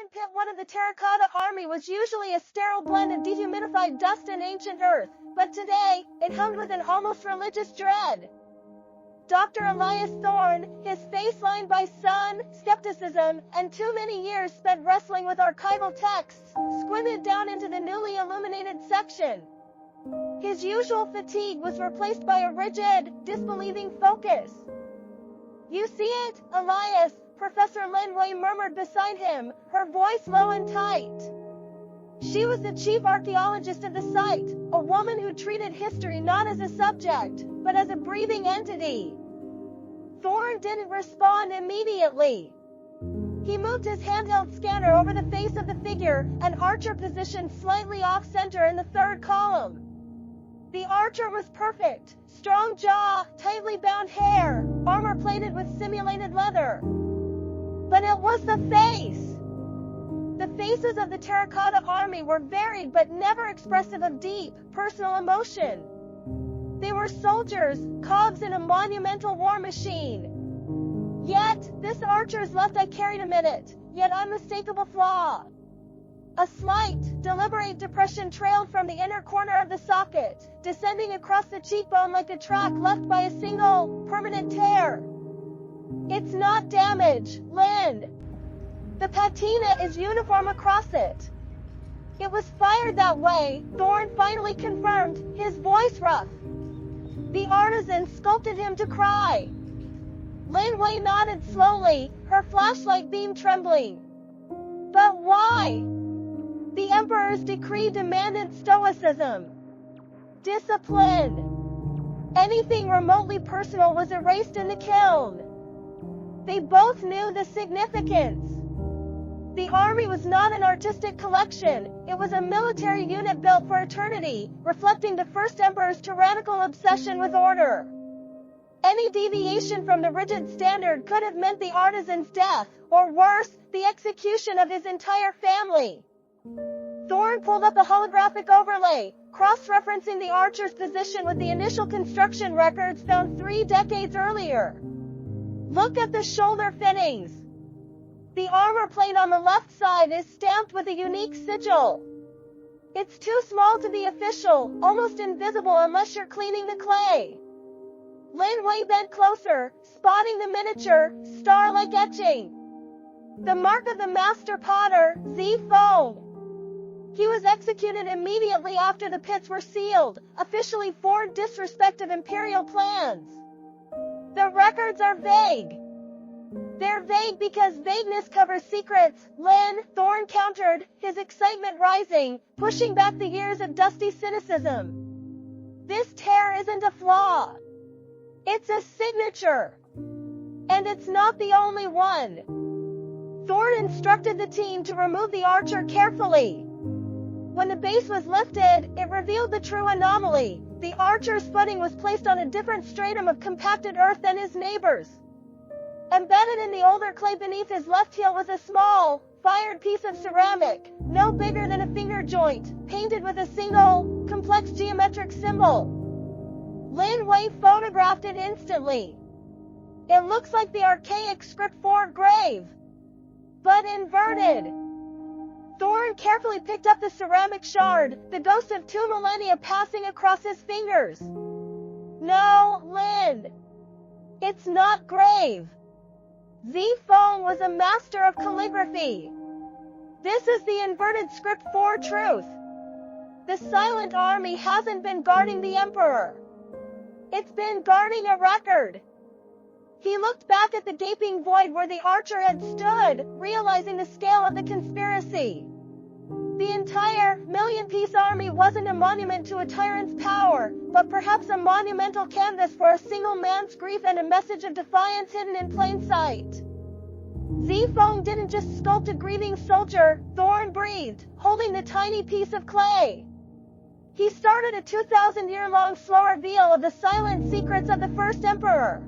Thorn Pit, one of the Terracotta Army, was usually a sterile blend of dehumidified dust and ancient earth, but today, it hummed with an almost religious dread. Dr. Elias Thorn, his face lined by sun, skepticism, and too many years spent wrestling with archival texts, squinted down into the newly illuminated section. His usual fatigue was replaced by a rigid, disbelieving focus. "You see it, Elias?" Professor Lin Wei murmured beside him, her voice low and tight. She was the chief archaeologist of the site, a woman who treated history not as a subject, but as a breathing entity. Thorn didn't respond immediately. He moved his handheld scanner over the face of the figure, an archer positioned slightly off-center in the third column. The archer was perfect, strong jaw, tightly bound hair, armor plated with simulated leather. But it was the face. The faces of the Terracotta Army were varied but never expressive of deep, personal emotion. They were soldiers, cogs in a monumental war machine. Yet, this archer's left eye carried a minute, yet unmistakable flaw. A slight, deliberate depression trailed from the inner corner of the socket, descending across the cheekbone like a track left by a single, permanent tear. "It's not damage, Lynn. The patina is uniform across it." "It was fired that way," Thorn finally confirmed, his voice rough. "The artisan sculpted him to cry." Lin Wei nodded slowly, her flashlight beam trembling. "But why?" "The Emperor's decree demanded stoicism. Discipline. Anything remotely personal was erased in the kiln." They both knew the significance. The army was not an artistic collection, it was a military unit built for eternity, reflecting the first emperor's tyrannical obsession with order. Any deviation from the rigid standard could have meant the artisan's death, or worse, the execution of his entire family. Thorn pulled up a holographic overlay, cross-referencing the archer's position with the initial construction records found 3 decades earlier. "Look at the shoulder fittings. The armor plate on the left side is stamped with a unique sigil. It's too small to be official, almost invisible unless you're cleaning the clay." Lin Wei bent closer, spotting the miniature, star-like etching. "The mark of the master potter, Zi Feng. He was executed immediately after the pits were sealed, officially for disrespect of imperial plans." "The records are vague." "They're vague because vagueness covers secrets, Lin," Thorn countered, his excitement rising, pushing back the years of dusty cynicism. "This tear isn't a flaw. It's a signature. And it's not the only one." Thorn instructed the team to remove the archer carefully. When the base was lifted, it revealed the true anomaly. The archer's footing was placed on a different stratum of compacted earth than his neighbor's. Embedded in the older clay beneath his left heel was a small, fired piece of ceramic, no bigger than a finger joint, painted with a single, complex geometric symbol. Lin Wei photographed it instantly. "It looks like the archaic script for grave, but inverted." Thorn carefully picked up the ceramic shard, the ghost of 2 millennia passing across his fingers. "No, Lin. It's not grave. Zi Feng was a master of calligraphy. This is the inverted script for truth. The silent army hasn't been guarding the emperor. It's been guarding a record." He looked back at the gaping void where the archer had stood, realizing the scale of the conspiracy. The entire, million-piece army wasn't a monument to a tyrant's power, but perhaps a monumental canvas for a single man's grief and a message of defiance hidden in plain sight. Zi Feng didn't just sculpt a grieving soldier, Thorn breathed, holding the tiny piece of clay. He started a 2,000-year-long slow reveal of the silent secrets of the first emperor.